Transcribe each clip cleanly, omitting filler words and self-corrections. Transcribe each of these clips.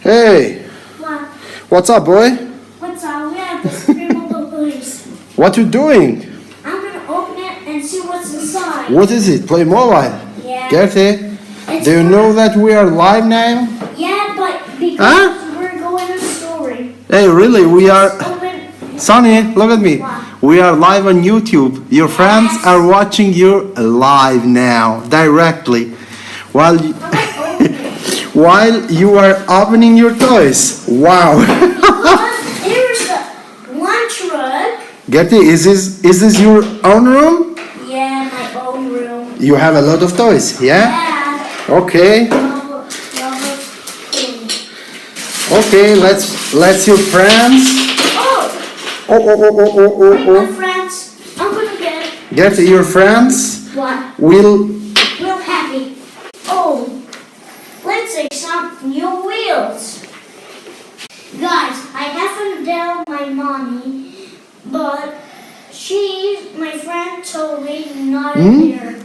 Hey, What? what's up, boy? What's up? We have this Playmobil Police. What you doing? I'm gonna open it and see what's inside. What is it? Playmobil? Yeah. Gertit, It's do you know that we are live now? Yeah, but because Huh? we're going to story. Hey, really? We are... Open. Sonny, look at me. What? We are live on YouTube. Your friends Yes. are watching you live now, directly. While you, How about open it? while you are opening your toys. Wow. Because here's the one truck. Gertie, is this your own room? Yeah, my own room. You have a lot of toys, yeah? Yeah. Okay. Rubber thing. Okay, let's your friends. Oh, Oh. wait, my friends. I'm gonna get Gertie, your friends what? will... Real happy. Oh, let's say some new wheels. Guys, I haven't dealt my mommy, but my friend told me not here.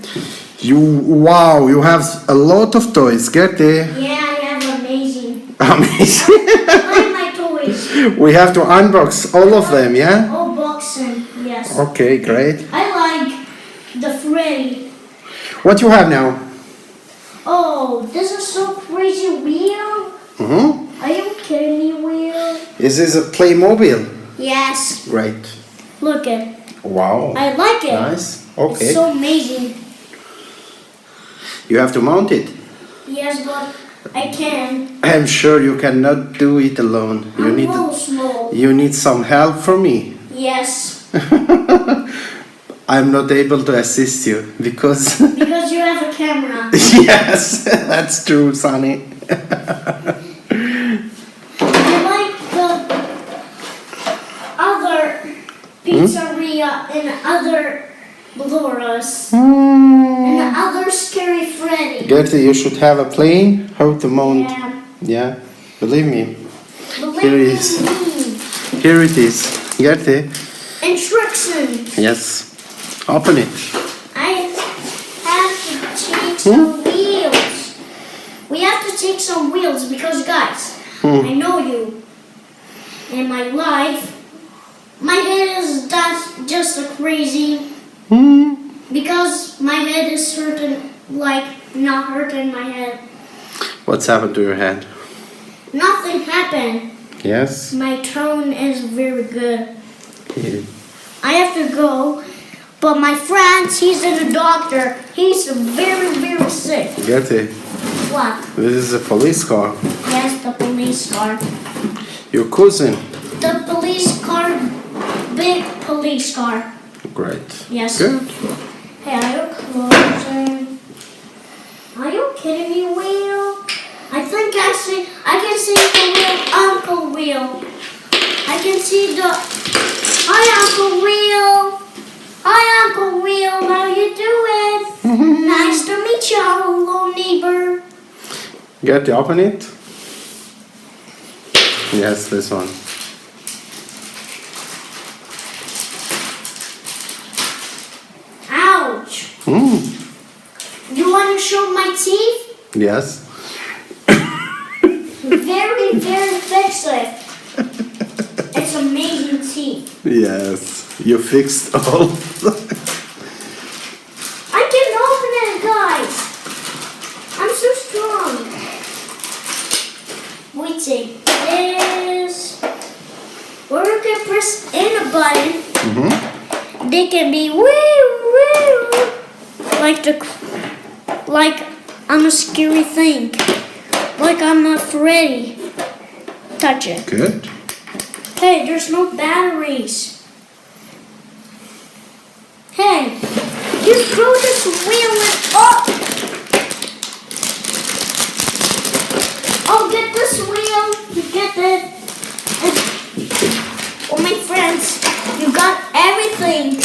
Wow, you have a lot of toys, Gertie. Yeah, I have amazing. Amazing. I like my toys. We have to unbox all of them, yeah? Oh, boxing, yes. Okay, great. I like the Freddy. What you have now? Oh, this is so crazy wheel. Mm-hmm. Are you kidding me, wheel? Is this a Playmobil? Yes. Great. Look it. Wow. I like it. Nice. Okay. It's so amazing. You have to mount it. Yes, but I can. I'm sure you cannot do it alone. I'm a little small. You need some help from me. Yes, I'm not able to assist you because because you have a camera. yes, that's true, Sonny. I like the other pizzeria and other Bloras and the other Scary Freddy. Gertie, you should have a plane. How to mount? Yeah. Yeah, believe me. Believe Here it is. me. Here it is. Gertie. Instructions. Yes. Open it. I have to take some wheels. We have to take some wheels because, guys, I know you. In my life, my head is just a crazy. Because my head is hurting, not hurting my head. What's happened to your head? Nothing happened. Yes. My tone is very good. Yeah. I have to go, but my friend, he's a doctor. He's very, very sick. Gertie, What? this is a police car. Yes, the police car. Your cousin. The police car, big police car. Great. Yes. Good. Hey, are you closing? Are you kidding me, Wheel? I think I can see the wheel, Uncle Wheel. I can see the, hi Uncle Wheel. Hi Uncle Wheel, how you doing? Nice to meet you, hello neighbor. Gertie, open it. Yes, this one. Ouch. You want to show my teeth? Yes. Very, very effective. It's amazing teeth. Yes. You fixed all. I can open it, guys. I'm so strong. We take this. Or we can press in a button. They can be woo, like I'm a scary thing. Like I'm not Freddy. Touch it. Good. Hey, there's no batteries. Hey, you throw this wheel and oh! Oh, get this wheel. You get it. And, oh, my friends, you got everything.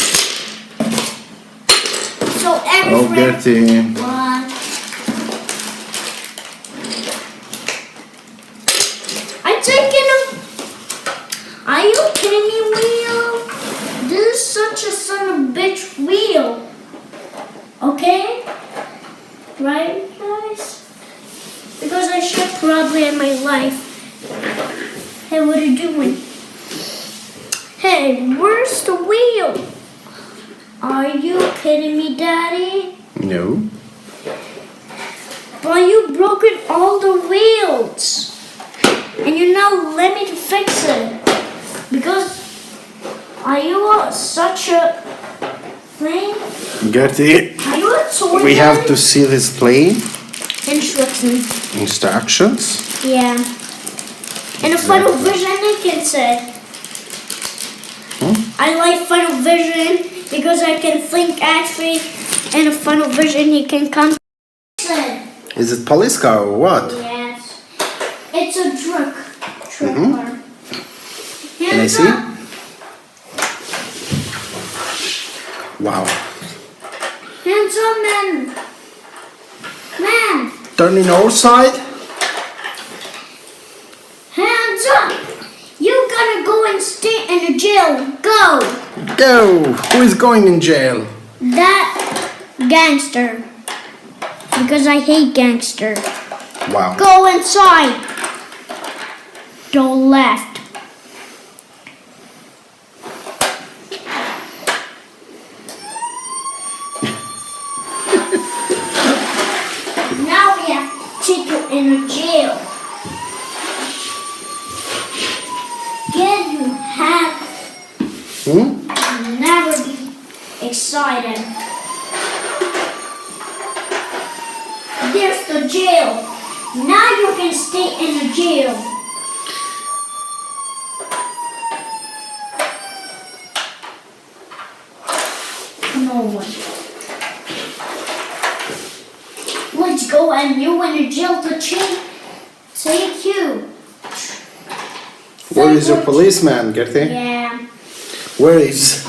So Oh, everything. Gertie. What? I'm taking a. Are you kidding me, wheel? This is such a son of a bitch wheel. Okay? Right, guys? Because I should probably in my life Hey, what are you doing? Hey, where's the wheel? Are you kidding me, Daddy? No. Well, you've broken all the wheels. And you now let me to fix it. Because are you such a thing? Gertie, Are you a toy? we have to see this plane. Instructions. Yeah. And a Final Vision, I can say. I like Final Vision because I can think actually. And a Final Vision, you can come. Is it police car or what? Yes. It's a truck car. Can I see? Wow. Hands up, man. Man. Turn in our side. Hands up. You gotta go and stay in the jail. Go. Go. Who is going in jail? That gangster. Because I hate gangster. Wow. Go inside. Go left. Now we have to take you in a jail. Get you have never be excited. There's the jail. Now you can stay in the jail. No one. Let's go and you in the jail to take you. Where is your policeman, Gertie? Yeah. Where is?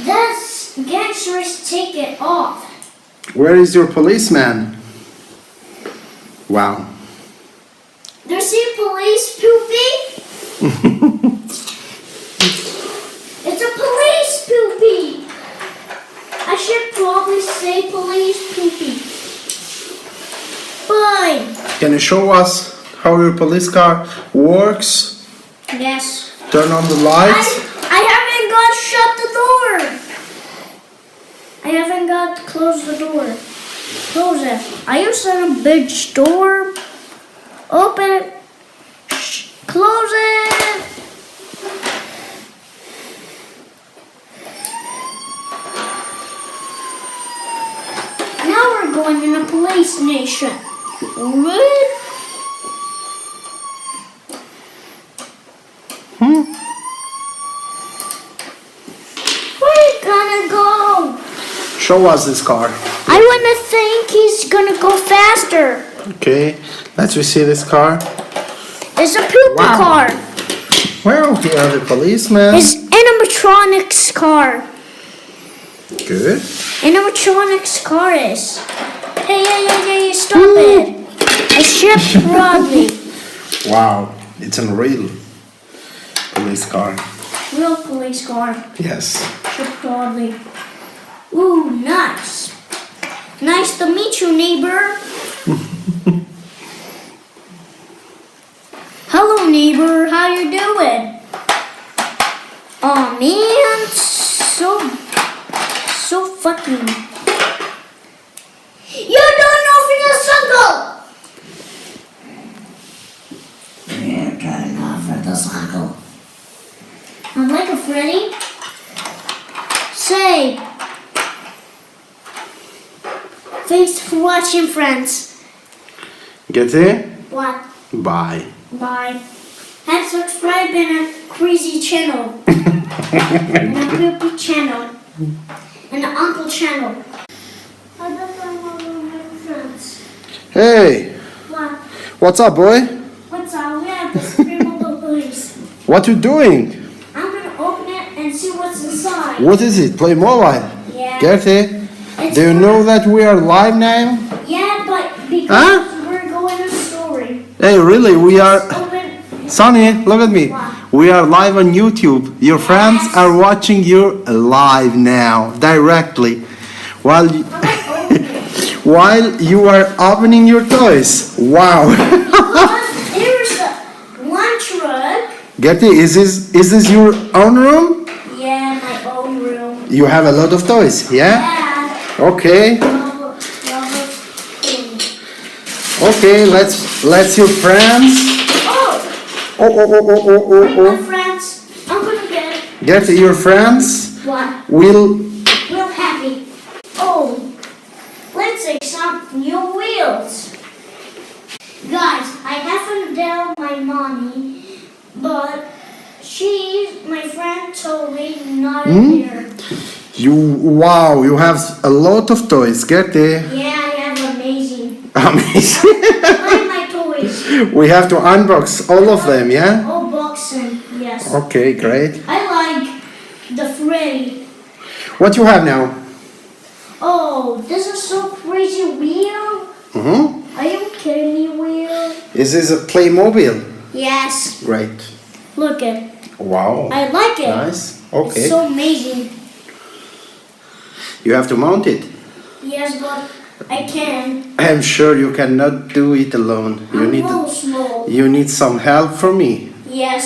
That's gangsters take it off. Where is your policeman? Wow. There's a police poopy. It's a police poopy. I should probably say police poopy. Fine. Can you show us how your police car works? Yes. Turn on the lights. I haven't got shut the door. I haven't got to close the door. Close it. I used a big door. Open it. Close it. Now we're going in a police station. What? Where you gonna go? Show us this car. I wanna think he's gonna go faster. Okay. Let's see this car. It's a poopy Wow. car. Well, here are the policemen. It's animatronics car. Good. Animatronics car is. Hey, stop it. I shipped broadly. Wow. It's a real police car. Real police car. Yes. Shipped broadly. Ooh, nice. Nice to meet you, neighbor. Hello, neighbor. How you doing? Oh man, so fucking. You don't know for the circle. You don't know for the circle. I'm like a Freddy. Say. Thanks for watching, friends. Gertie? What? Bye. Bye. And subscribe in a crazy channel. And a poopy channel. And an uncle channel. I bet I'm all my friends. Hey. What? What's up, boy? What's up? We have this Playmobil Police. What you doing? I'm gonna open it and see what's inside. What is it? Playmobil? Yeah. Gertie? It's Do you know that we are live now? Yeah, but because Huh? we're going to story. Hey, really? We are... Open. Sonny, look at me. What? We are live on YouTube. Your friends Yes. are watching you live now, directly, while you, while you are opening your toys. Wow. There's one truck Gertie, is this your own room? Yeah, my own room. You have a lot of toys, yeah? Yeah. Okay. Rubber thing. Okay, let's your friends. Oh, Oh. my friends. I'm gonna get it. Gertie, your friends What? will. Real happy. Oh, let's take some new wheels. Guys, I haven't down my mommy, but my friend told me not here. Wow, you have a lot of toys, Gertie. Yeah, I have amazing. Amazing. Like my toys. We have to unbox all of them, yeah? Oh, boxing. Yes. Okay, great. I like the Freddy. What you have now? Oh, this is so crazy wheel. Mm-hmm. Are you kidding me, wheel? Is this a Playmobil? Yes. Great. Look it. Wow. I like it. Nice. Okay. It's so amazing. You have to mount it. Yes, but I can. I'm sure you cannot do it alone. I'm a little small. You need some help from me. Yes.